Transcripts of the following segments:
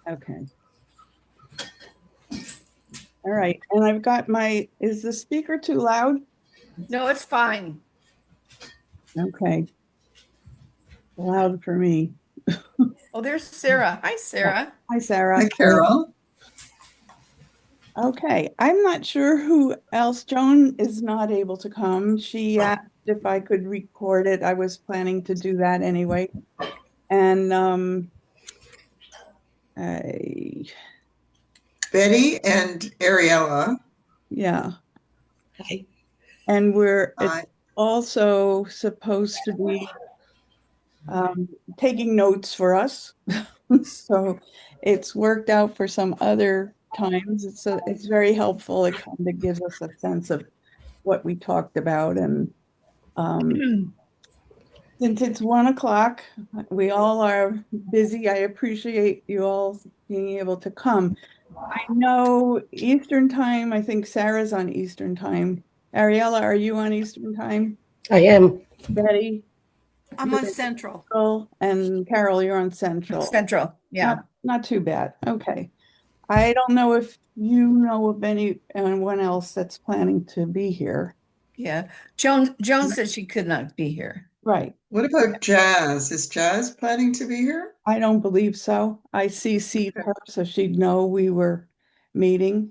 Okay. All right. And I've got is the speaker too loud? No, it's fine. Okay. Loud for me. Oh, there's Sarah. Hi, Sarah. Hi, Sarah. Hi, Carol. Okay. I'm not sure who else. Joan is not able to come. She asked if I could record it. I was planning to do that anyway. And I, Betty and Ariella. yeah. Hi. And it's Hi. also supposed to be taking notes for us. So it's worked out for some other times. It's very helpful. It kind of gives us a sense of what we talked about. And since it's 1 o'clock, we all are busy. I appreciate you all being able to come. I know Eastern time. I think Sarah's on Eastern time. Ariella, are you on Eastern time? I am. Betty? I'm on Central. And Carol, you're on Central. Central, yeah. Not too bad. Okay. I don't know if you know of anyone else that's planning to be here. Yeah. Joan said she could not be here. Right. What about Jazz? Is Jazz planning to be here? I don't believe so. I CC'd her so she'd know we were meeting.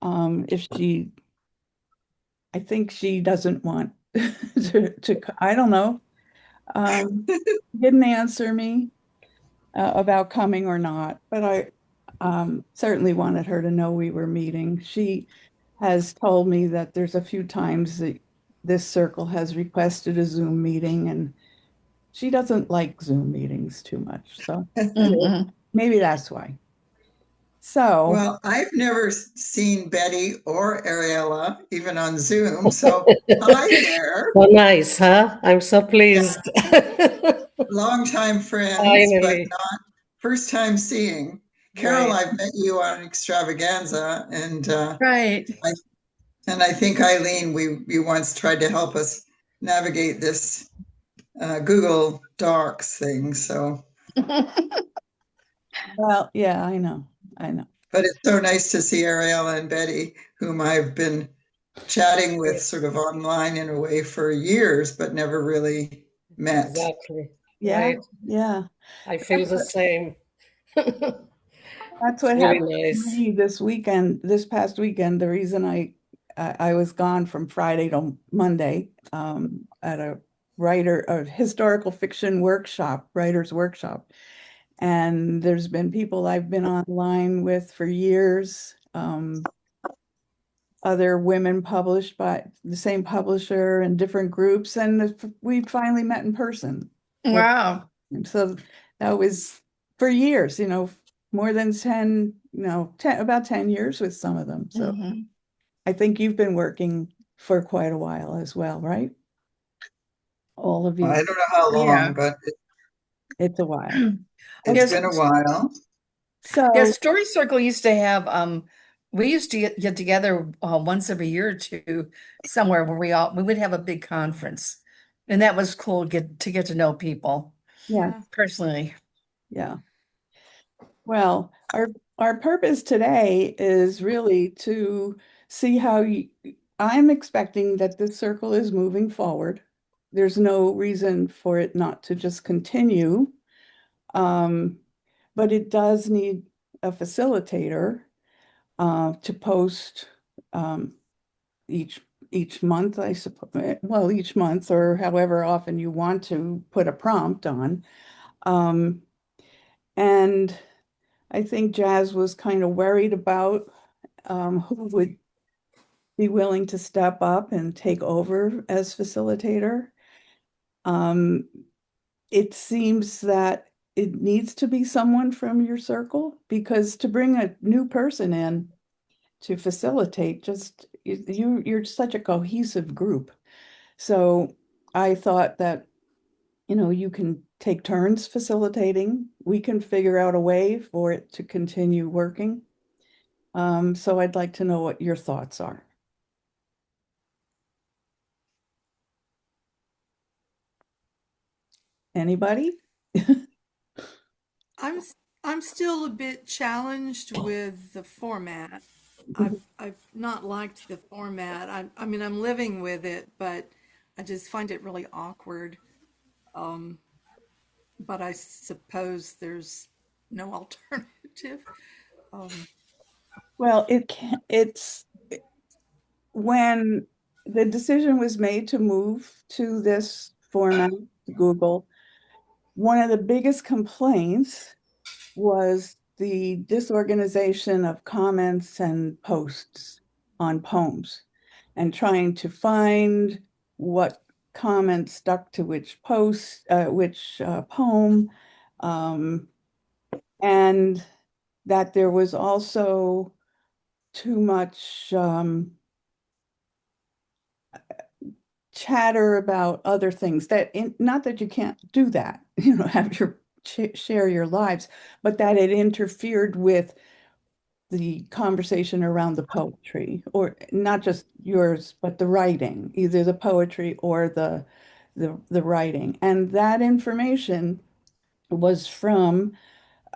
I think she doesn't want I don't know. Didn't answer me about coming or not, but I certainly wanted her to know we were meeting. She has told me that there's a few times that this circle has requested a Zoom meeting, and she doesn't like Zoom meetings too much. So maybe that's why. So, Well, I've never seen Betty or Ariella, even on Zoom. So, hi there. So nice, huh? I'm so pleased. Longtime friends, Finally. but not first time seeing. Carol, Right. I've met you on Extravaganza, and Right. I think Eileen, you once tried to help us navigate this Google Docs thing. So, well, yeah, I know. but it's so nice to see Ariella and Betty, whom I've been chatting with sort of online in a way for years, but never really met. Exactly. Yeah, Right. yeah. I feel the same. That's what Really happened to nice. me this past weekend. The reason I was gone from Friday to Monday at a historical fiction workshop, writer's workshop. And there's been people I've been online with for years, other women published by the same publisher and different groups, and we finally met in person. Wow. So that was for years, more than 10, about 10 years with some of them. So I think you've been working for quite a while as well, right? All of you. I don't know how long, but it's a while. it's been a while. So yeah, Story Circle used to have we used to get together once every year or two somewhere where we would have a big conference. And that was cool to get to know people. Yeah. Personally. Yeah. Well, our purpose today is really to see how I'm expecting that this circle is moving forward. There's no reason for it not to just continue. But it does need a facilitator to post each month, I suppose. Well, each month or however often you want to put a prompt on. And I think Jazz was kind of worried about who would be willing to step up and take over as facilitator. It seems that it needs to be someone from your circle, because to bring a new person in to facilitate, you're such a cohesive group. So I thought that, you can take turns facilitating. We can figure out a way for it to continue working. So I'd like to know what your thoughts are. Anybody? I'm still a bit challenged with the format. I've not liked the format. I mean, I'm living with it, but I just find it really awkward. Um, but I suppose there's no alternative. Um, Well, it's when the decision was made to move to this format, Google, one of the biggest complaints was the disorganization of comments and posts on poems and trying to find what comment stuck to which post, which poem, um, and that there was also too much chatter about other things not that you can't do that, have your share your lives, but that it interfered with the conversation around the poetry, or not just yours, but the writing, either the poetry or the writing. And that information was from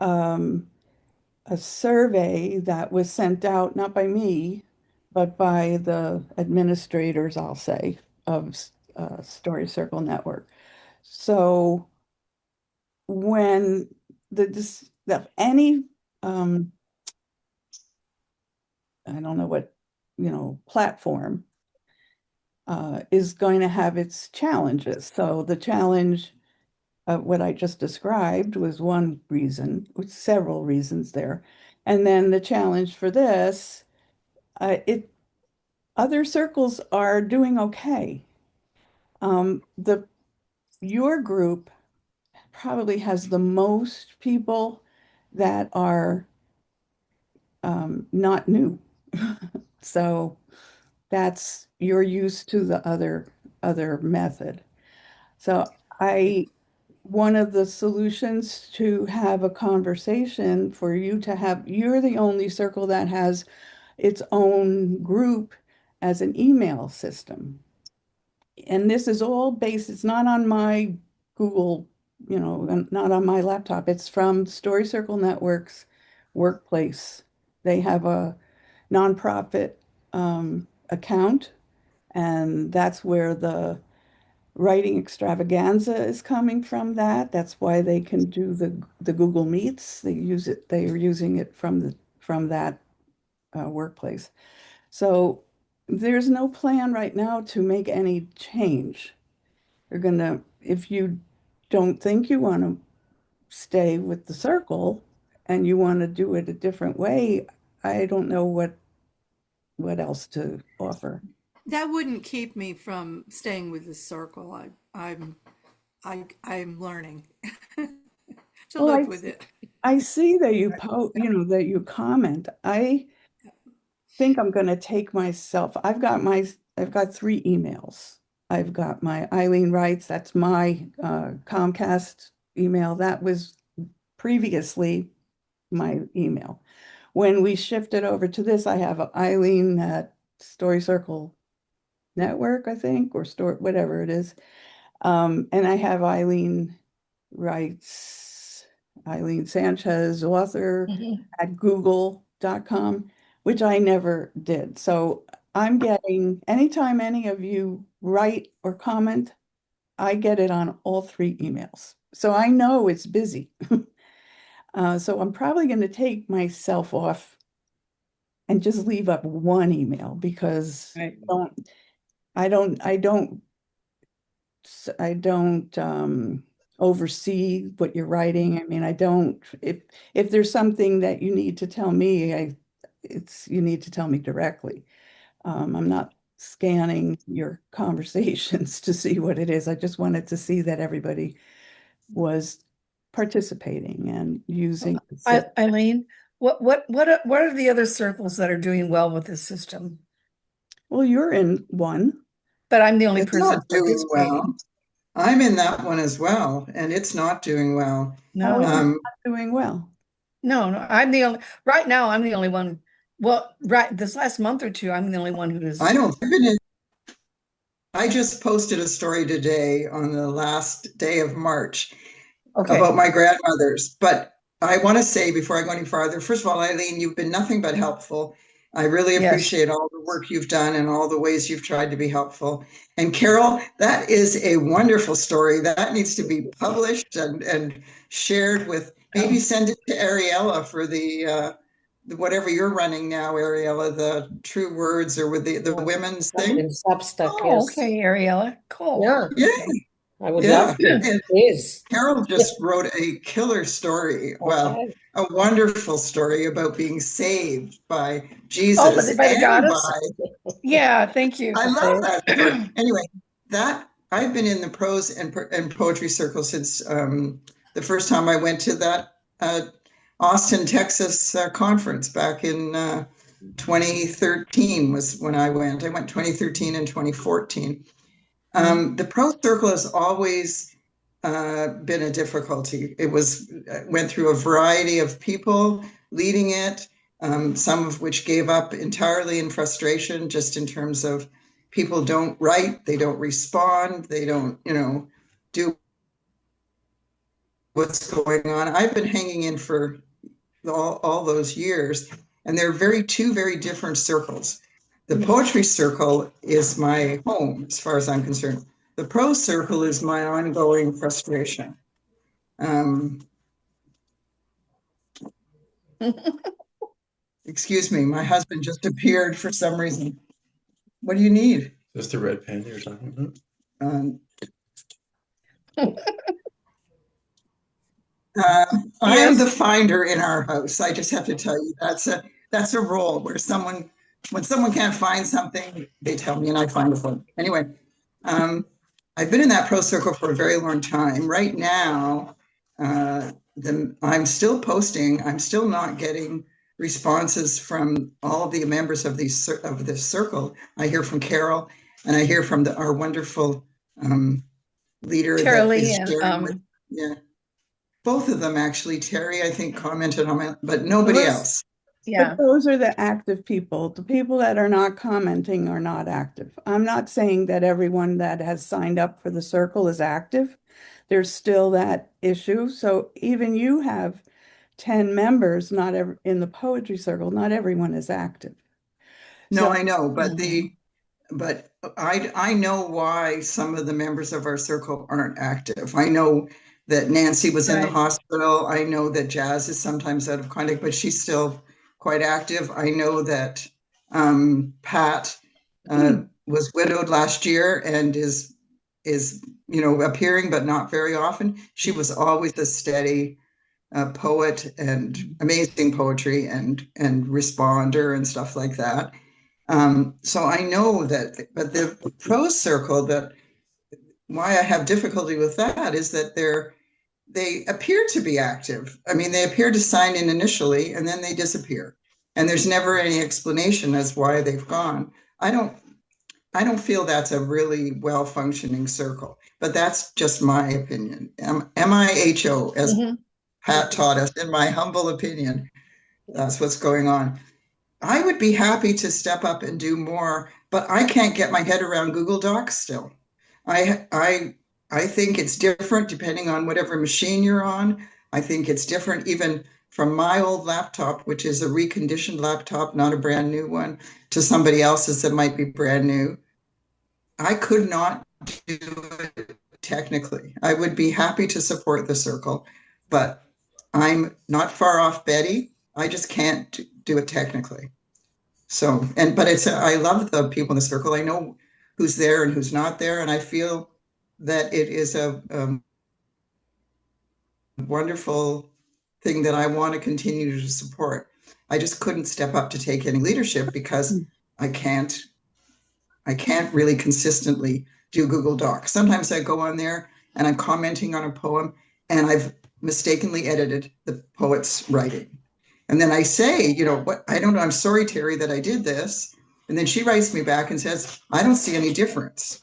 a survey that was sent out, not by me, but by the administrators, I'll say, of Story Circle Network. So when any I don't know what, platform is going to have its challenges. So the challenge of what I just described was one reason, with several reasons there. And then the challenge for this, other circles are doing okay. Your group probably has the most people that are not new. So you're used to the other method. So one of the solutions to have a conversation for you to have, you're the only circle that has its own group as an email system. And this is all based, it's not on my Google, not on my laptop. It's from Story Circle Network's workplace. They have a nonprofit account, and that's where the writing extravaganza is coming from. That's why they can do the Google Meets. They are using it from that workplace. So there's no plan right now to make any change. If you don't think you want to stay with the circle and you want to do it a different way, I don't know what else to offer. that wouldn't keep me from staying with the circle. I'm learning to Well, live with it. I see that that you comment. I think I'm going to take myself. I've got 3 emails. I've got my Eileen Writes, that's my Comcast email. That was previously my email. When we shifted over to this, I have Eileen at Story Circle Network, I think, or Story, whatever it is. And I have Eileen Writes, Eileen Sanchez, author at google.com, which I never did. So I'm getting, anytime any of you write or comment, I get it on all 3 emails. So I know it's busy. So I'm probably going to take myself off and just leave up 1 email because Right. I don't oversee what you're writing. I mean, I don't, if there's something that you need to tell me, you need to tell me directly. I'm not scanning your conversations to see what it is. I just wanted to see that everybody was participating and using the system. Eileen, what are the other circles that are doing well with this system? Well, you're in one. But I'm the only It's person not doing participating. well. I'm in that one as well, and it's not doing well. How is it No, not doing well? no, right now, I'm the only one. Well, right, this last month or two, I'm the only one who is. I just posted a story today on the last day of March Okay. about my grandmothers, but I want to say before I go any farther, first of all, Eileen, you've been nothing but helpful. I really Yes. appreciate all the work you've done and all the ways you've tried to be helpful. And Carol, that is a wonderful story. That needs to be published and shared with, maybe Oh. send it to Ariella for the whatever you're running now, Ariella, the True Words or with the women's thing. In Substack, Oh, yes. okay, Ariella. Cool. Yeah, Yeah, Okay. I would yeah. love to. And Please. Carol just wrote a killer story. Well, Okay. a wonderful story about being saved by Oh, Jesus by the and goddess? by, Yeah, thank you. I love Okay. that story. Anyway, that I've been in the prose and poetry circle since the first time I went to that Austin, Texas conference back in 2013 was when I went. I went 2013 and 2014. The prose circle has always been a difficulty. It went through a variety of people leading it, some of which gave up entirely in frustration, just in terms of people don't write, they don't respond, they don't, do what's going on. I've been hanging in for all those years, and they're two very different circles. The poetry circle is my home, as far as I'm concerned. The prose circle is my ongoing frustration. Excuse me, my husband just appeared for some reason. What do you need? Is this the red pen you're talking about? I am Yes. the finder in our house. I just have to tell you, that's a role where when someone can't find something, they tell me and I find it for them. Anyway, I've been in that pro circle for a very long time. Right now, I'm still posting. I'm still not getting responses from all of the members of this circle. I hear from Carol, and I hear from our wonderful leader that Lee is and sharing with, yeah. Both of them actually. Terry, I think, commented on it, but nobody Liz- else. Yeah. But those are the active people. The people that are not commenting are not active. I'm not saying that everyone that has signed up for the circle is active. There's still that issue. So even you have 10 members, not in the poetry circle, not everyone is active. No, So- I know, but I know why some of the members of our circle aren't active. I know that Nancy was in the Right. hospital. I know that Jazz is sometimes out of contact, but she's still quite active. I know that Pat was widowed last year and is appearing, but not very often. She was always a steady poet and amazing poetry and responder and stuff like that. So I know that, but the prose circle, why I have difficulty with that is that they appear to be active. I mean, they appear to sign in initially and then they disappear. And there's never any explanation as why they've gone. I don't feel that's a really well-functioning circle, but that's just my opinion. MIHO, as Pat taught us, in my humble opinion, that's what's going on. I would be happy to step up and do more, but I can't get my head around Google Docs still. I think it's different depending on whatever machine you're on. I think it's different even from my old laptop, which is a reconditioned laptop, not a brand new one, to somebody else's that might be brand new. I could not do it technically. I would be happy to support the circle, but I'm not far off Betty. I just can't do it technically. So, but I love the people in the circle. I know who's there and who's not there. And I feel that it is a wonderful thing that I want to continue to support. I just couldn't step up to take any leadership because I can't really consistently do Google Docs. Sometimes I go on there and I'm commenting on a poem and I've mistakenly edited the poet's writing. And then I say, what, I don't know, I'm sorry, Terry, that I did this. And then she writes me back and says, I don't see any difference.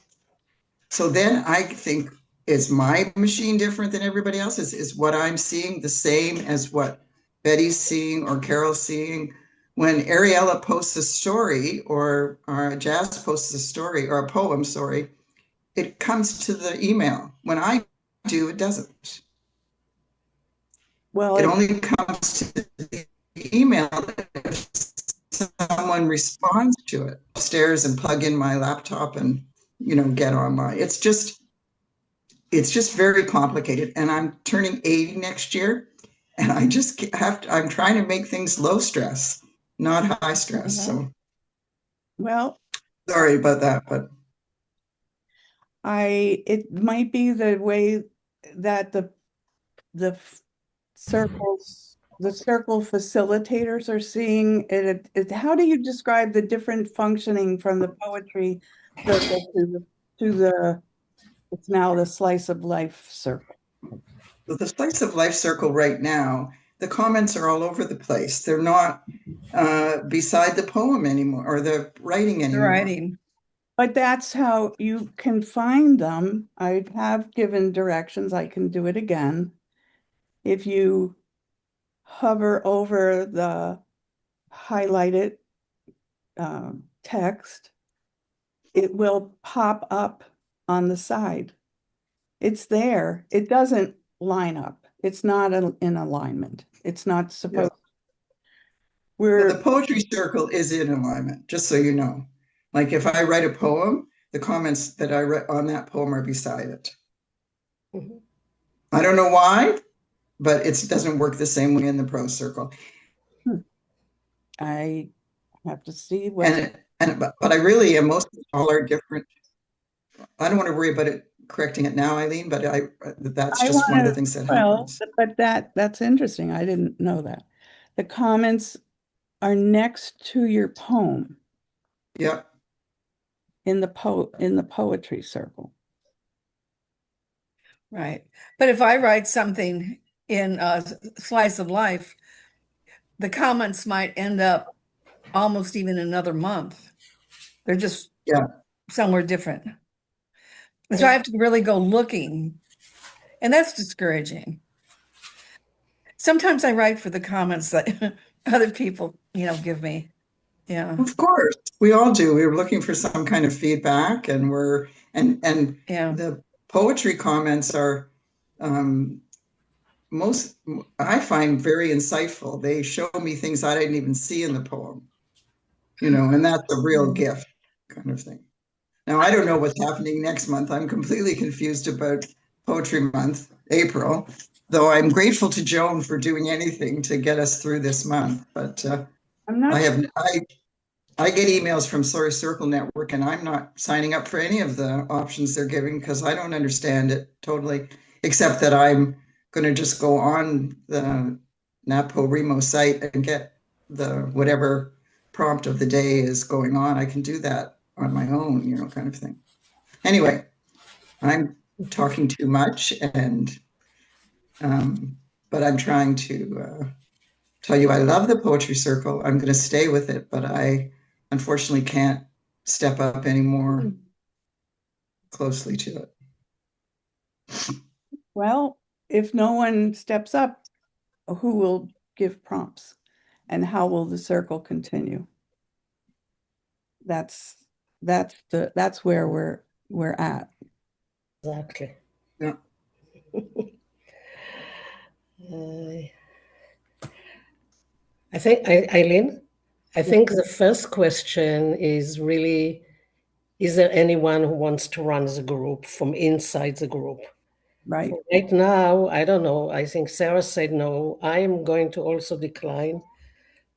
So then I think, is my machine different than everybody else's? Is what I'm seeing the same as what Betty's seeing or Carol's seeing? When Ariella posts a story or Jazz posts a story or a poem, it comes to the email. When I do, it doesn't. Well, It only comes to the email if someone responds to it upstairs and plug in my laptop and, get online. It's just very complicated. And I'm turning 80 next year. And I just I'm trying to make things low stress, not high stress. So well, sorry about that, but it might be the way that the circle facilitators are seeing it. How do you describe the different functioning from the poetry circle to the it's now the slice of life circle? with the slice of life circle right now, the comments are all over the place. They're not beside the poem anymore or the writing The anymore. writing. But that's how you can find them. I have given directions. I can do it again. If you hover over the highlighted text, it will pop up on the side. It's there. It doesn't line up. It's not in alignment. It's not supposed. Well, the poetry circle is in alignment, just so you know. Like if I write a poem, the comments that I write on that poem are beside it. Mhm. I don't know why, but it doesn't work the same way in the prose circle. I have to see what. But I really am. Most all are different. I don't want to worry about it correcting it now, Eileen. But that's just one of the things that happens. But that's interesting. I didn't know that. The comments are next to your poem. Yeah. In the poetry circle. Right. But if I write something in a slice of life, the comments might end up almost even another month. They're just somewhere different. And so I have to really go looking, and that's discouraging. Sometimes I write for the comments that other people, give me. Yeah. Of course, we all do. We were looking for some kind of feedback, and the poetry comments are I find very insightful. They show me things I didn't even see in the poem, and that's a real gift kind of thing. Now, I don't know what's happening next month. I'm completely confused about Poetry Month, April, though I'm grateful to Joan for doing anything to get us through this month. But I get emails from Sorry Circle Network, and I'm not signing up for any of the options they're giving because I don't understand it totally, except that I'm going to just go on the NaPoWriMo site and get the whatever prompt of the day is going on. I can do that on my own, kind of thing. Anyway, I'm talking too much, and but I'm trying to tell you I love the poetry circle. I'm going to stay with it, but I unfortunately can't step up any more closely to it. Well, if no one steps up, who will give prompts, and how will the circle continue? That's where we're at. Exactly. Yeah. I think, Eileen, I think the first question is really, is there anyone who wants to run the group from inside the group? Right. Right now, I don't know. I think Sarah said no. I am going to also decline.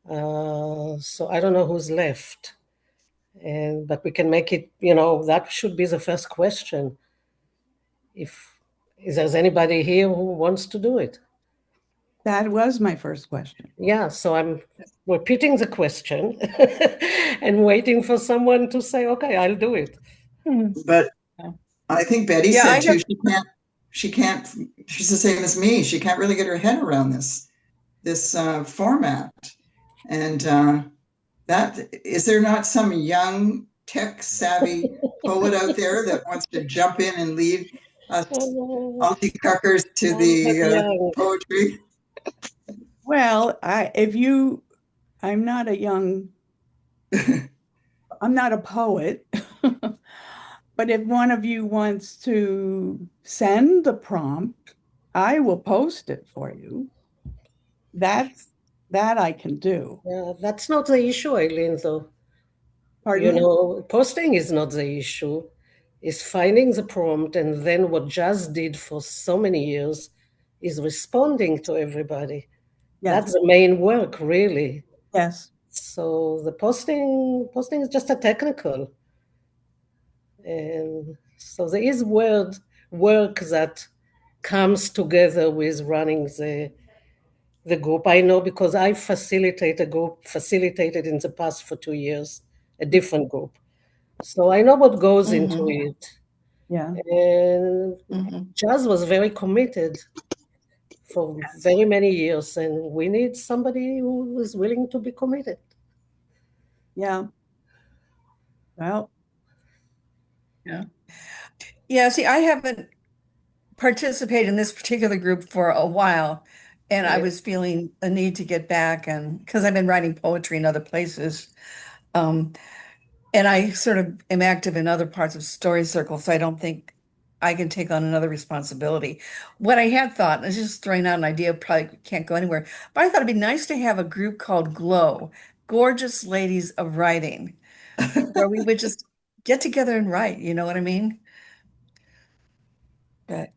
So I don't know who's left. But we can make it, that should be the first question. If there's anybody here who wants to do it. That was my first question. Yeah, so I'm repeating the question and waiting for someone to say, okay, I'll do it. But I think Betty said too, she's the same as me. She can't really get her head around this format. And is there not some young tech savvy poet out there that wants to jump in and lead us Aussie cuckers to the poetry? Well, I'm not a poet, but if one of you wants to send the prompt, I will post it for you. that I can do. Yeah, that's not the issue, Eileen, though. Pardon me? Posting is not the issue. It's finding the prompt, and then what Jazz did for so many years is responding to everybody. Yes. That's the main work, really. Yes. So the posting is just a technical. And so there is work that comes together with running the group. I know because I facilitated in the past for 2 years, a different group. So I know what goes into it. Yeah. And Mhm. Jazz was very committed for very many years, and we need somebody who is willing to be committed. Yeah. Well, Yeah, see, I haven't participated in this particular group for a while, and I Right. was feeling a need to get back, and because I've been writing poetry in other places. Um, and I sort of am active in other parts of Story Circle, so I don't think I can take on another responsibility. What I had thought, I was just throwing out an idea, probably can't go anywhere, but I thought it'd be nice to have a group called Glow, Gorgeous Ladies of Writing, where we would just get together and write, you know what I mean? But,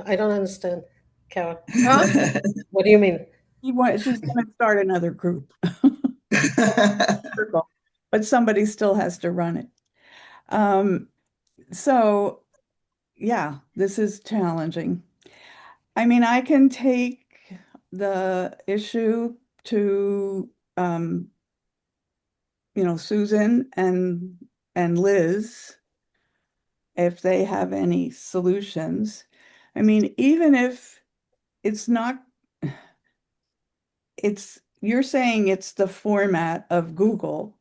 I don't understand, Carol. huh? What do you mean? she's going to start another group, but somebody still has to run it. So yeah, this is challenging. I mean, I can take the issue to Susan and Liz if they have any solutions. I mean, even if it's not, you're saying it's the format of Google,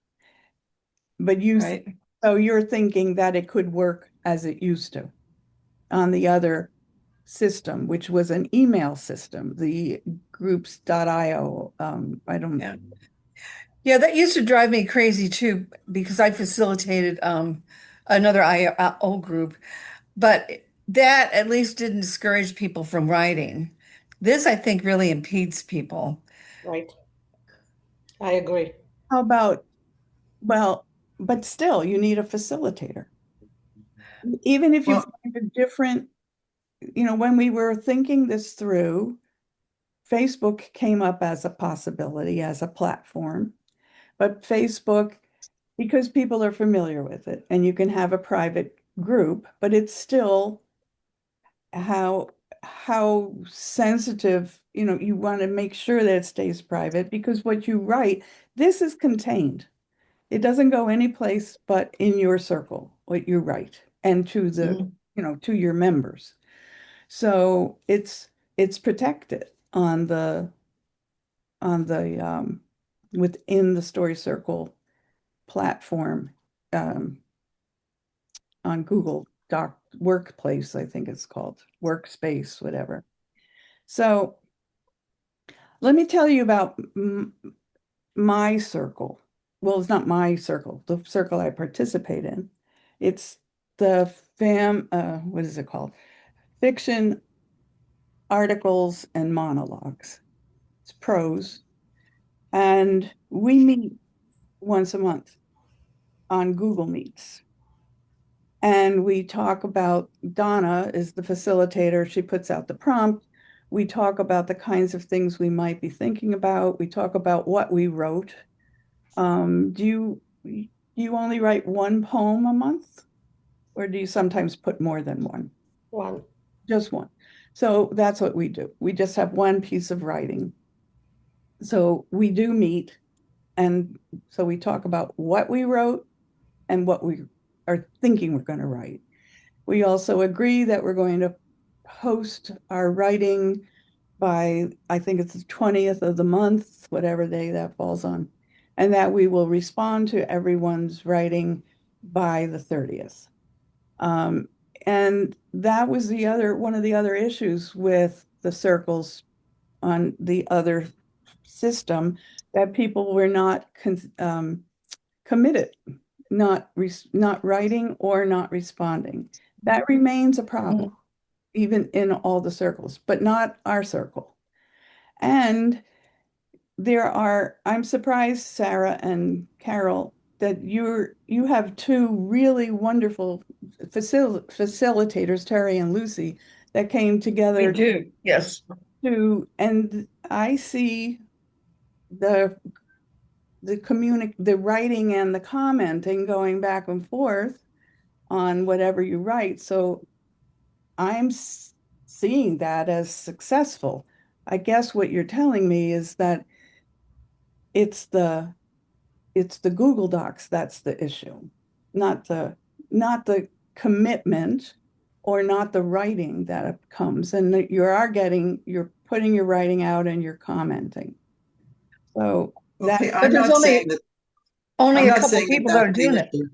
but Right. so you're thinking that it could work as it used to on the other system, which was an email system, the groups.io. I don't. Yeah. Yeah, that used to drive me crazy too, because I facilitated another IO group, but that at least didn't discourage people from writing. This, I think, really impedes people. Right. I agree. How about, well, but still, you need a facilitator. Even if you Well, find a different, when we were thinking this through, Facebook came up as a possibility, as a platform. But Facebook, because people are familiar with it, and you can have a private group, but it's still how sensitive, you want to make sure that it stays private because what you write, this is contained. It doesn't go anyplace but in your circle, what you write, and to the, to your members. So it's protected on the within the Story Circle platform, on Google Doc Workplace, I think it's called, Workspace, whatever. So let me tell you about my circle. Well, it's not my circle, the circle I participate in. It's the what is it called? Fiction, articles, and monologues. It's prose. And we meet once a month on Google Meets. And we talk about, Donna is the facilitator. She puts out the prompt. We talk about the kinds of things we might be thinking about. We talk about what we wrote. Do you only write one poem a month? Or do you sometimes put more than one? One. Just one. So that's what we do. We just have one piece of writing. So we do meet. And so we talk about what we wrote and what we are thinking we're going to write. We also agree that we're going to post our writing by, I think it's the 20th of the month, whatever day that falls on, and that we will respond to everyone's writing by the 30th. And that was one of the other issues with the circles on the other system, that people were not committed, not writing or not responding. That remains a problem, even in all the circles, but not our circle. And I'm surprised, Sarah and Carol, that you have two really wonderful facilitators, Terry and Lucy, that came We together do, yes. and I see the the writing and the commenting going back and forth on whatever you write. So I'm seeing that as successful. I guess what you're telling me is that it's the it's the Google Docs that's the issue, not the commitment or not the writing that comes. And that you're putting your writing out and you're commenting. So that Okay, But there's only I'm a not couple saying that people that are that's the doing it. issue.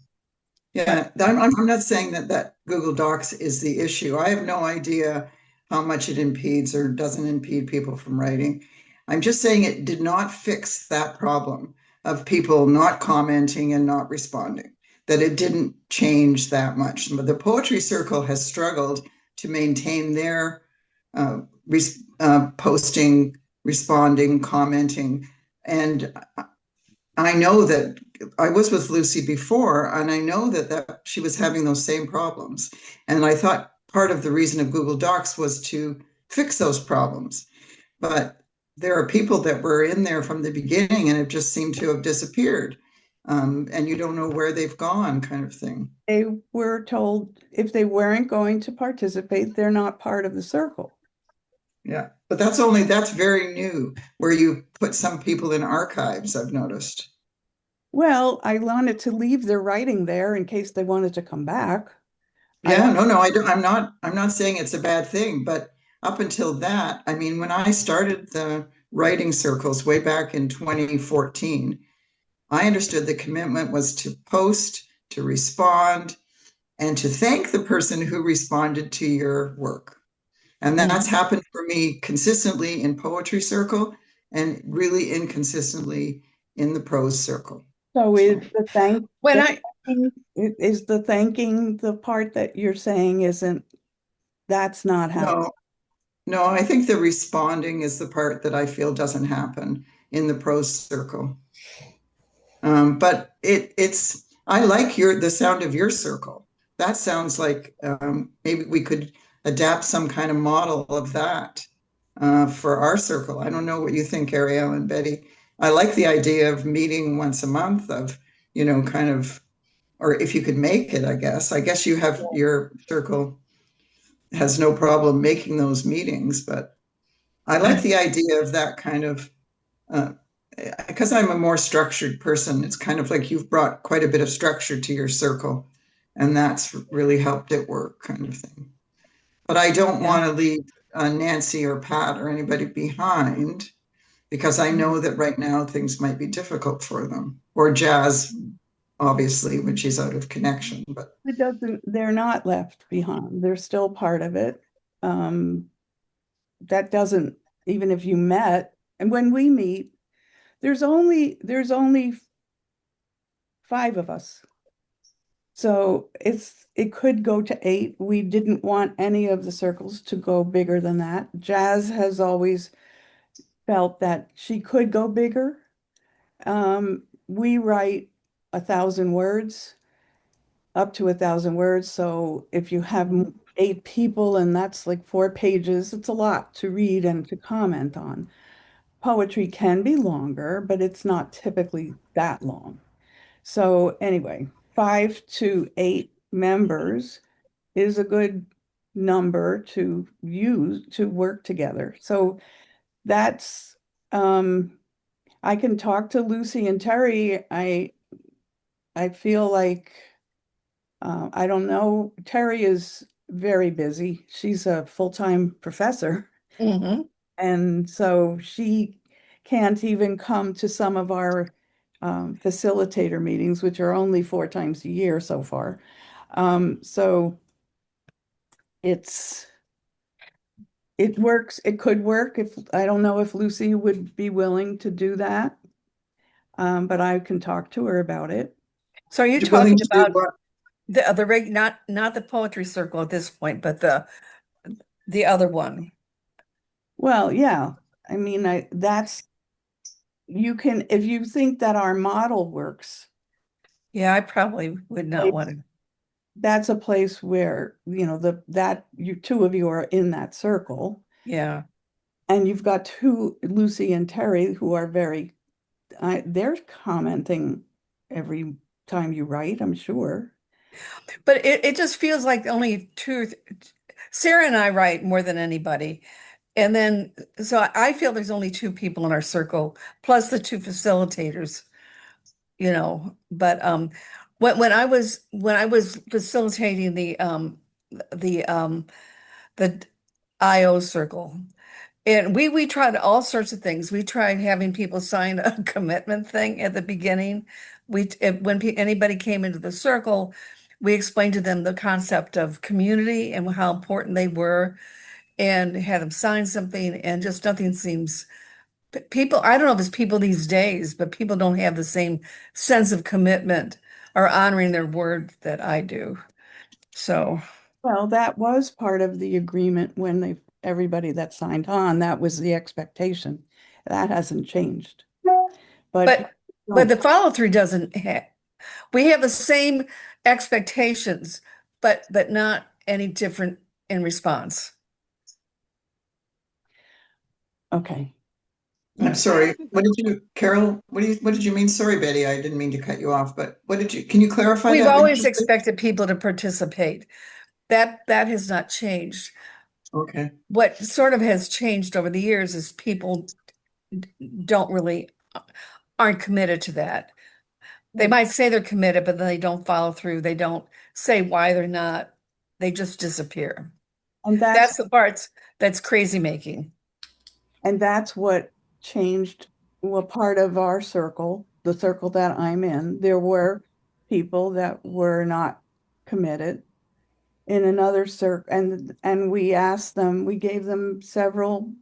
Yeah, I'm not saying that Google Docs is the issue. I have no idea how much it impedes or doesn't impede people from writing. I'm just saying it did not fix that problem of people not commenting and not responding, that it didn't change that much. But the Poetry Circle has struggled to maintain their posting, responding, commenting. And I know that I was with Lucy before, and I know that she was having those same problems. And I thought part of the reason of Google Docs was to fix those problems. But there are people that were in there from the beginning and have just seemed to have disappeared. And you don't know where they've gone, kind of thing. they were told if they weren't going to participate, they're not part of the circle. Yeah, but that's very new, where you put some people in archives, I've noticed. Well, I wanted to leave their writing there in case they wanted to come back. Yeah, no, I don't, I'm not saying it's a bad thing, but up until that, I mean, when I started the writing circles way back in 2014, I understood the commitment was to post, to respond, and to thank the person who responded to your work. And that's happened for me consistently in Poetry Circle and really inconsistently in the prose circle. So When I is the thanking the part that you're saying that's not how. No, no, I think the responding is the part that I feel doesn't happen in the prose circle. But I like the sound of your circle. That sounds like maybe we could adapt some kind of model of that for our circle. I don't know what you think, Ariel and Betty. I like the idea of meeting once a month of, kind of, or if you could make it, I guess. I guess you have your circle has no problem making those meetings, but I like the idea of that kind of, because I'm a more structured person, it's kind of like you've brought quite a bit of structure to your circle, and that's really helped it work, kind of thing. But I don't want to leave Nancy or Pat or anybody behind, because I know that right now things might be difficult for them, or Jazz, obviously, when she's out of connection. But They're not left behind. They're still part of it. That doesn't, even if you met, and when we meet, there's only 5 of us. So it could go to 8. We didn't want any of the circles to go bigger than that. Jazz has always felt that she could go bigger. We write 1,000 words, up to 1,000 words. So if you have 8 people and that's like 4 pages, it's a lot to read and to comment on. Poetry can be longer, but it's not typically that long. So anyway, 5 to 8 members is a good number to use to work together. So that's I can talk to Lucy and Terry. I feel like I don't know. Terry is very busy. She's a full-time professor. And so she can't even come to some of our facilitator meetings, which are only 4 times a year so far. So it works. It could work if I don't know if Lucy would be willing to do that. But I can talk to her about it. So are you you're willing talking to do about what? not the Poetry Circle at this point, but the other one? Well, yeah. I mean, that's you can, if you think that our model works, Yeah, I probably would not want to. that's a place where, you two of you are in that circle. Yeah. And you've got two, Lucy and Terry, who are they're commenting every time you write, I'm sure. But it just feels like only Sarah and I write more than anybody. And then, so I feel there's only two people in our circle, plus the two facilitators, but when I was facilitating the the IO circle, and we tried all sorts of things. We tried having people sign a commitment thing at the beginning. When anybody came into the circle, we explained to them the concept of community and how important they were, and had them sign something, and just nothing seems people, I don't know if it's people these days, but people don't have the same sense of commitment or honoring their word that I do. So, Well, that was part of the agreement when everybody that signed on, that was the expectation. That hasn't changed. But but the follow through doesn't we have the same expectations, but not any different in response. okay. I'm sorry. Carol, what did you mean? Sorry, Betty, I didn't mean to cut you off, but can you clarify We've that? always expected people to participate. That has not changed. Okay. What sort of has changed over the years is people don't really aren't committed to that. They might say they're committed, but then they don't follow through. They don't say why they're not. They just disappear. And That's the parts that's crazy making. And that's what changed. Well, part of our circle, the circle that I'm in, there were people that were not committed. In another circle, and we asked them, we gave them several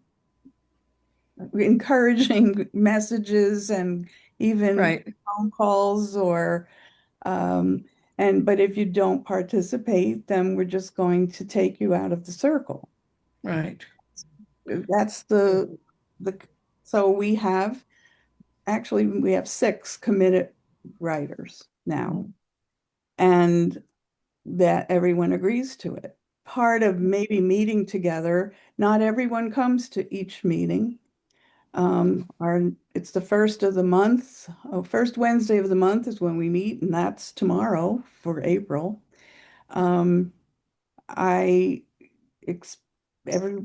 encouraging messages and even Right. phone calls but if you don't participate, then we're just going to take you out of the circle. Right. That's so we have 6 committed writers now, and that everyone agrees to it. Part of maybe meeting together, not everyone comes to each meeting. It's the first of the month. First Wednesday of the month is when we meet, and that's tomorrow for April. I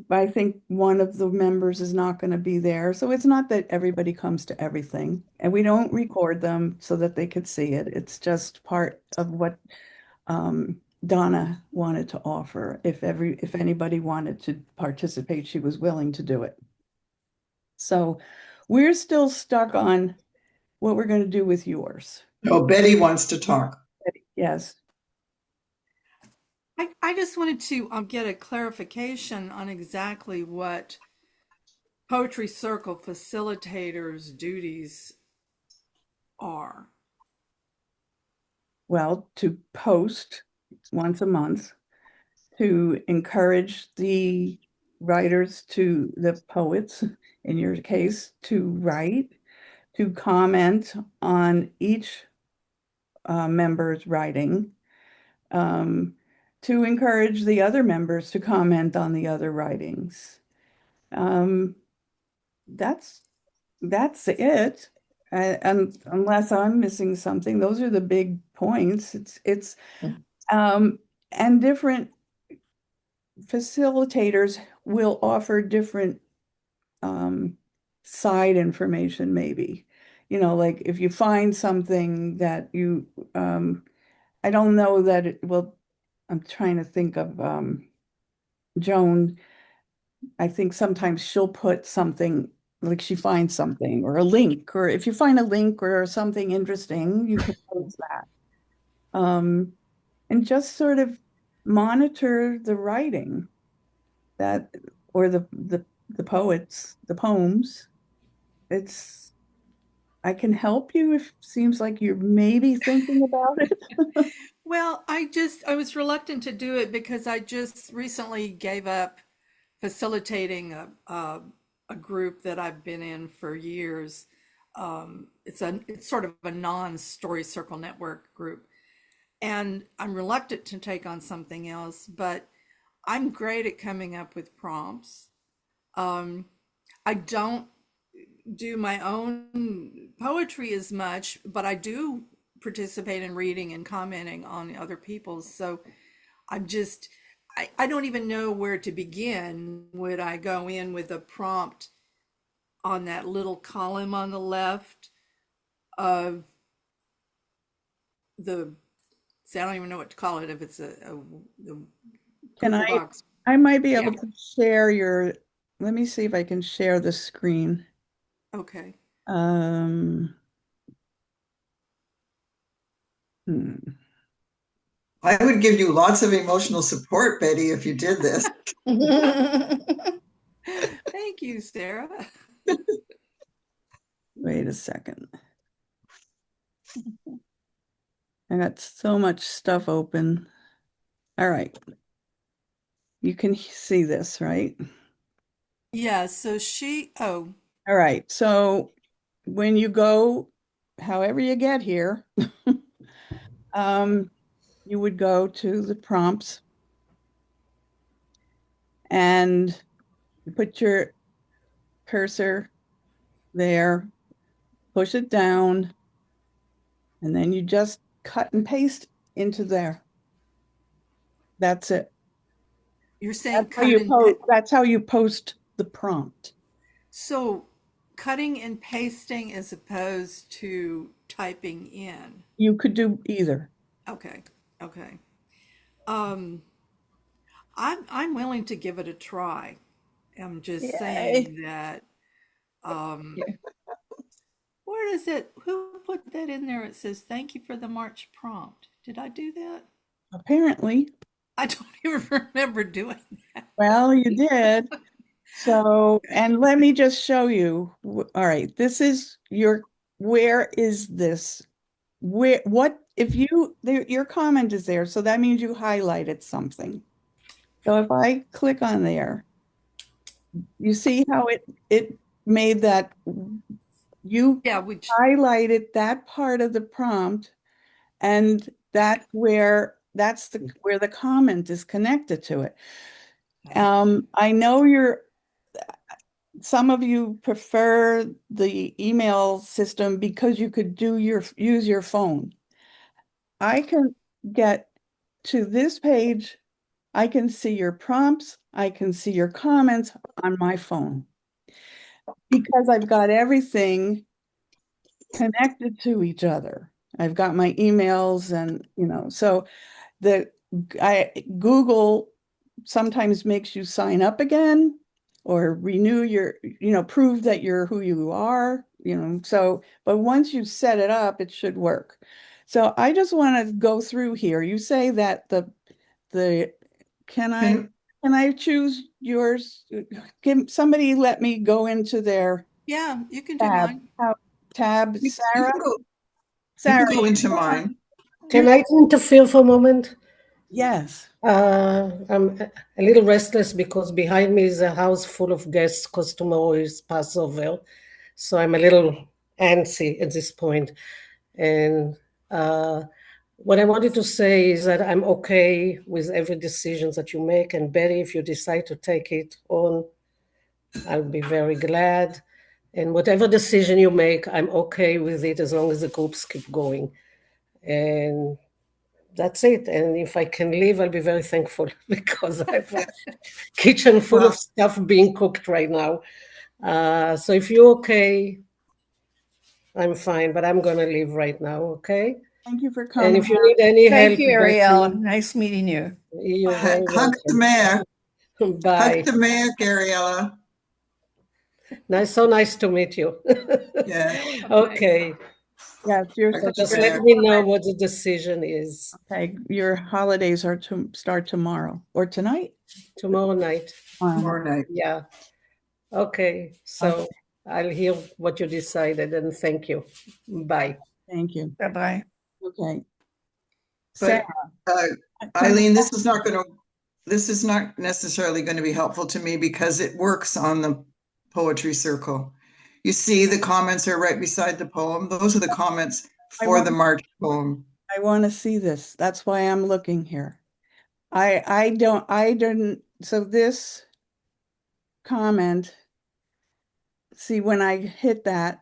I think one of the members is not going to be there. So it's not that everybody comes to everything, and we don't record them so that they could see it. It's just part of what Donna wanted to offer. If anybody wanted to participate, she was willing to do it. So we're still stuck on what we're going to do with yours. Oh, Betty wants to talk. Yes. I just wanted to get a clarification on exactly what Poetry Circle facilitators' duties are. Well, to post once a month, to encourage the writers, the poets, in your case, to write, to comment on each member's writing, to encourage the other members to comment on the other writings. That's it. And unless I'm missing something, those are the big points. And different facilitators will offer different side information, maybe. Like if you find something that I don't know that I'm trying to think of Joan. I think sometimes she'll put something, like she finds something or a link, or if you find a link or something interesting, you can post that. And just sort of monitor the writing or the poets, the poems. I can help you if it seems like you're maybe thinking about it. Well, I was reluctant to do it because I just recently gave up facilitating a group that I've been in for years. it's sort of a non-story circle network group. And I'm reluctant to take on something else, but I'm great at coming up with prompts. I don't do my own poetry as much, but I do participate in reading and commenting on other people's. So I'm just, I don't even know where to begin. Would I go in with a prompt on that little column on the left of the, see, I don't even know what to call it, if it's the Can Google I, Docs. I might be able Yeah. to share your, let me see if I can share the screen. Okay. Hmm. I would give you lots of emotional support, Betty, if you did this. Thank you, Sarah. Wait a second. I got so much stuff open. All right. You can see this, right? Yeah, so she, oh, All right. So when you go, however you get here, you would go to the prompts and you put your cursor there, push it down, and then you just cut and paste into there. That's it. you're saying That's how you post, that's how you post the prompt. so cutting and pasting as opposed to typing in. You could do either. Okay, okay. Um, I'm willing to give it a try. I'm just Yay. saying that, um, where does it, who put that in there? It says, thank you for the March prompt. Did I do that? Apparently. I don't even remember doing that. Well, you did. So, and let me just show you. All right, this is your, where is this? Where, what, if you, your comment is there, so that means you highlighted something. So if I click on there, you see how it made that, you Yeah, which, highlighted that part of the prompt, and that's where, where the comment is connected to it. I know some of you prefer the email system because you could use your phone. I can get to this page. I can see your prompts. I can see your comments on my phone because I've got everything connected to each other. I've got my emails and, so Google sometimes makes you sign up again or renew your, prove that you're who you are, so, but once you set it up, it should work. So I just want to go through here. You say that the, can I choose yours? Can somebody let me go into their yeah, you can do tab? mine. Tab, You Sarah? can go, you Sarah, can go into mine. Can I interfere for a moment? yes. I'm a little restless because behind me is a house full of guests because tomorrow is Passover. So I'm a little antsy at this point. And what I wanted to say is that I'm okay with every decision that you make. And Betty, if you decide to take it on, I'll be very glad. And whatever decision you make, I'm okay with it as long as the groups keep going. And that's it. And if I can leave, I'll be very thankful because I have a kitchen full of stuff being cooked right now. So if you're okay, I'm fine, but I'm going to leave right now, okay? Thank you for And coming. if you need any help, Thank you, Ariel. Betty, Nice meeting you. you're very Hug welcome. Tamek. Bye. Hug Tamek, Ariella. Nice, so nice to meet you. Yeah. Okay, Yes, you're Hug such just a Tamek. let me know what the decision is okay. Your holidays are to start tomorrow or tonight? tomorrow night. Tomorrow night. Yeah. Okay, so I'll hear what you decided and thank you. Bye. Thank you. Bye-bye. Okay. But Sarah, Eileen, this is not necessarily going to be helpful to me because it works on the Poetry Circle. You see the comments are right beside the poem. Those are the comments for the March poem. I want to see this. That's why I'm looking here. So this comment, see, when I hit that,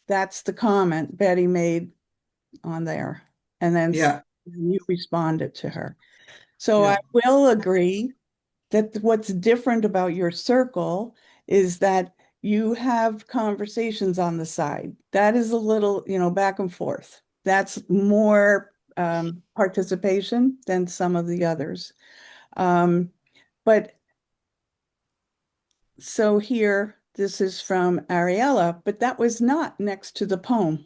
that's the comment Betty made on there. And then Yeah. you responded to her. So Yeah. I will agree that what's different about your circle is that you have conversations on the side. That is a little, back and forth. That's more participation than some of the others. But so here, this is from Ariella, but that was not next to the poem.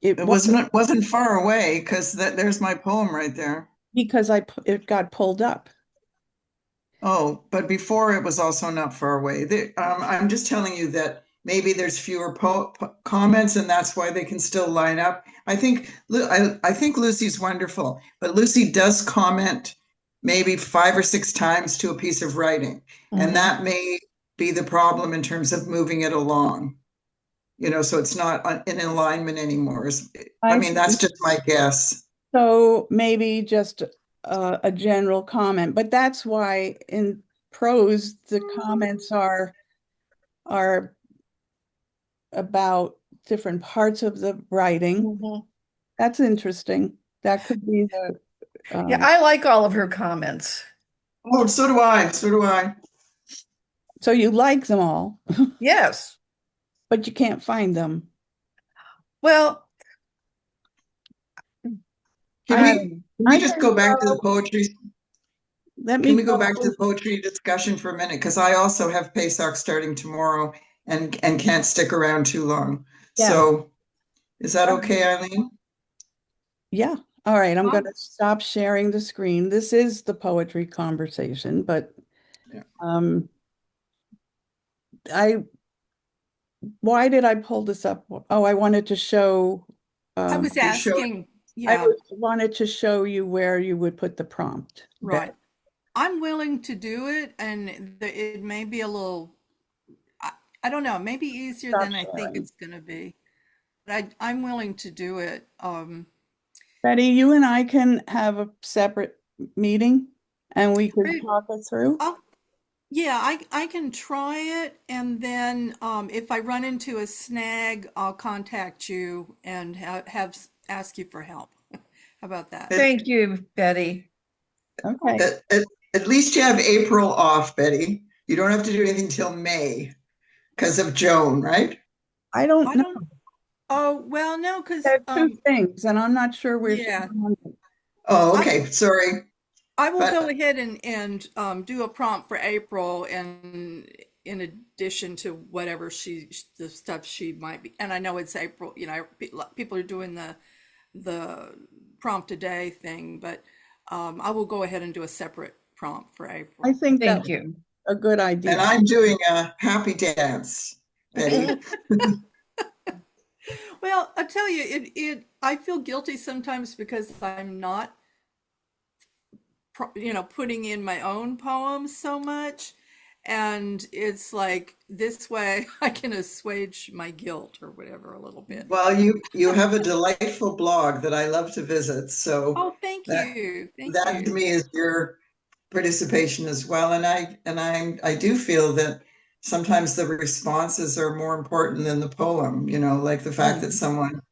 It wasn't far away because there's my poem right there. Because it got pulled up. Oh, but before it was also not far away. I'm just telling you that maybe there's fewer comments, and that's why they can still line up. I think Lucy's wonderful, but Lucy does comment maybe 5 or 6 times to a piece of writing, and that may be the problem in terms of moving it along. So it's not in alignment anymore. I mean, that's just my guess. So maybe just a general comment, but that's why in prose the comments are about different parts of the writing. That's interesting. That could be the Yeah, I like all of her comments. Oh, so do I. So do I. So you like them all, Yes. but you can't find them. Well, Can we just go back to the poetry? Can we go back to the poetry discussion for a minute? Because I also have Pesach starting tomorrow and can't stick around too long. Yeah. So is that okay, Eileen? Yeah. All right. I'm going to stop sharing the screen. This is the poetry conversation, but why did I pull this up? Oh, I wanted to show. I was asking. I wanted to show you where you would put the prompt. Right. I'm willing to do it, and it may be a little, I don't know, maybe easier than I think it's going to be. But I'm willing to do it. Betty, you and I can have a separate meeting, and we can talk it through. Yeah, I can try it, and then if I run into a snag, I'll contact you and ask you for help. How about that? Thank you, Betty. Okay. At least you have April off, Betty. You don't have to do anything till May because of Joan, right? I don't know. Oh, well, no, because two things, and I'm not sure where. Yeah. Oh, okay. Sorry. I will go ahead and do a prompt for April, and in addition to whatever the stuff she might be, and I know it's April, people are doing the prompt a day thing, but I will go ahead and do a separate prompt for April. I think Thank you. A good idea. And I'm doing a happy dance, Betty. Well, I tell you, I feel guilty sometimes because I'm not, putting in my own poems so much. And it's like this way I can assuage my guilt or whatever a little bit. Well, you have a delightful blog that I love to visit. So thank you. That to me is your participation as well. And I do feel that sometimes the responses are more important than the poem, like the fact that someone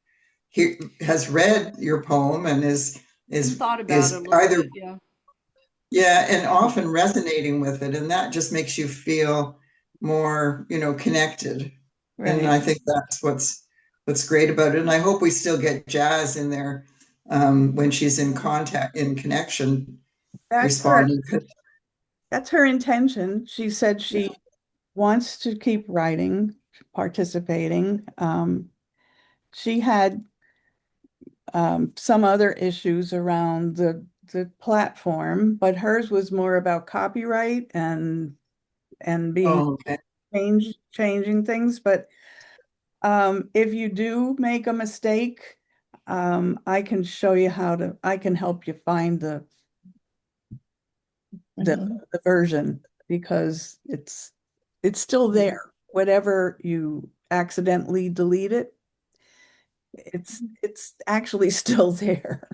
has read your poem and is thought about it a little bit, yeah. Yeah, and often resonating with it, and that just makes you feel more, connected. Right. And I think that's what's great about it. And I hope we still get Jazz in there when she's in connection, responding. That's her intention. She said she wants to keep writing, participating. She had some other issues around the platform, but hers was more about copyright and being changing things. But if you do make a mistake, I can show you I can help you find the version because it's still there. Whatever you accidentally delete it, it's actually still there.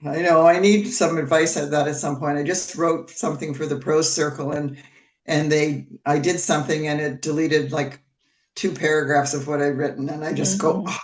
I know I need some advice on that at some point. I just wrote something for the prose circle and I did something and it deleted like 2 paragraphs of what I'd written, and I just go, Mhm. "Oh,"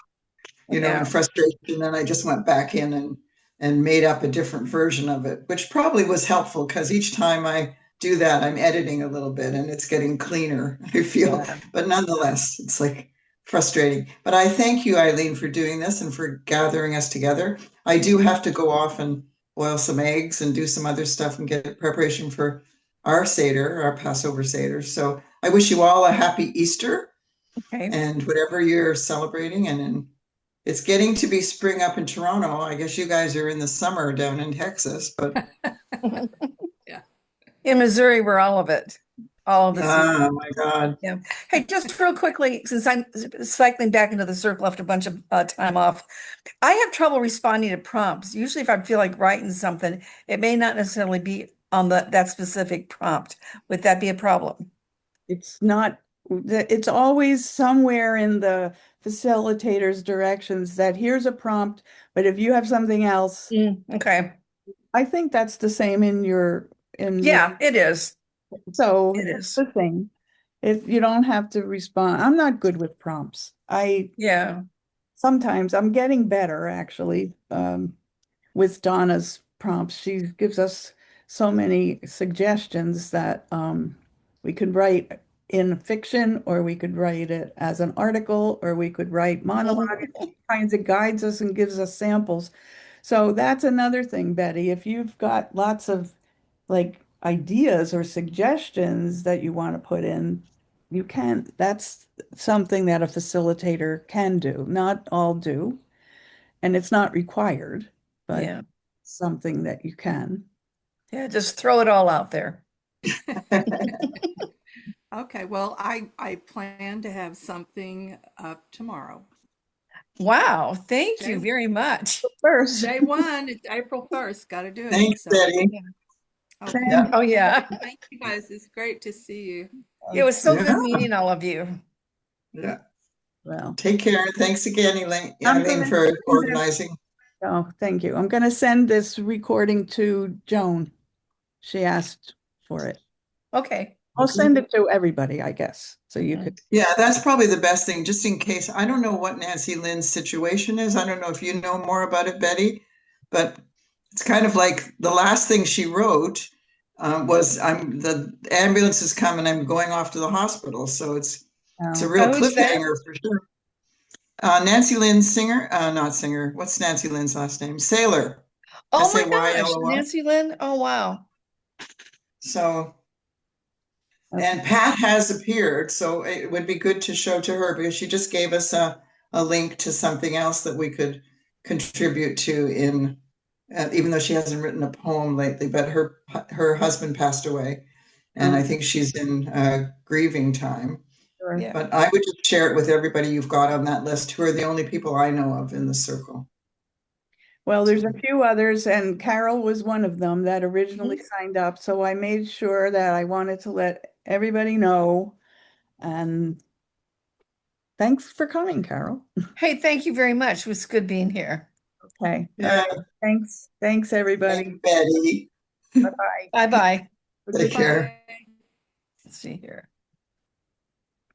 you know, Yeah. in frustration. And I just went back in and made up a different version of it, which probably was helpful because each time I do that, I'm editing a little bit and it's getting cleaner, I feel. Yeah. But nonetheless, it's like frustrating. But I thank you, Eileen, for doing this and for gathering us together. I do have to go off and boil some eggs and do some other stuff and get preparation for our Seder, our Passover Seder. So I wish you all a happy Easter Okay. and whatever you're celebrating. And it's getting to be spring up in Toronto. I guess you guys are in the summer down in Texas, but Yeah. In Missouri, we're all of it. All of the season. oh my God. Yeah. Hey, just real quickly, since I'm cycling back into the circle after a bunch of time off, I have trouble responding to prompts. Usually, if I feel like writing something, it may not necessarily be on that specific prompt. Would that be a problem? It's not, it's always somewhere in the facilitator's directions that here's a prompt, but if you have something else, Okay. I think that's the same in your, Yeah, it is. so It it's is. the thing. If you don't have to respond, I'm not good with prompts. Yeah. Sometimes I'm getting better actually, with Donna's prompts. She gives us so many suggestions that we could write in fiction, or we could write it as an article, or we could write monologue. She kinds of guides us and gives us samples. So that's another thing, Betty. If you've got lots of like ideas or suggestions that you want to put in, you can. That's something that a facilitator can do. Not all do, and it's not required, but Yeah. something that you can. Yeah. Just throw it all out there. Okay, well, I plan to have something up tomorrow. Wow. Thank you Okay. very much. First, Day one, it's April 1st. Got to do it. Thanks, So, Betty. okay. Yeah. Oh, yeah. Thank you guys. It's great to see you. It was so Yeah. good meeting all of you. Yeah. well, Take care. Thanks again, Eileen, I'm Eileen gonna for send this. organizing. Oh, thank you. I'm going to send this recording to Joan. She asked for it. Okay. I'll send it to everybody, I guess. So you could. Yeah, that's probably the best thing, just in case. I don't know what Nancy Lynn's situation is. I don't know if you know more about it, Betty, but it's kind of like the last thing she wrote was the ambulance is coming, I'm going off to the hospital. So it's a real Who's that? cliffhanger for sure. Nancy Lynn Singer, not Singer. What's Nancy Lynn's last name? Sailor. Oh my gosh, Saylor. Nancy Lynn. Oh wow. So, and Pat has appeared, so it would be good to show to her because she just gave us a link to something else that we could contribute to in, even though she hasn't written a poem lately, but her husband passed away, and I think she's in grieving time. Sure. Yeah. But I would just share it with everybody you've got on that list, who are the only people I know of in the circle. Well, there's a few others, and Carol was one of them that originally signed up. So I made sure that I wanted to let everybody know. And thanks for coming, Carol. Hey, thank you very much. It was good being here. Okay. All Yeah. right. Thanks. Thanks, everybody. Thank Betty. Bye-bye. Bye bye. Take care. Bye. Let's see here.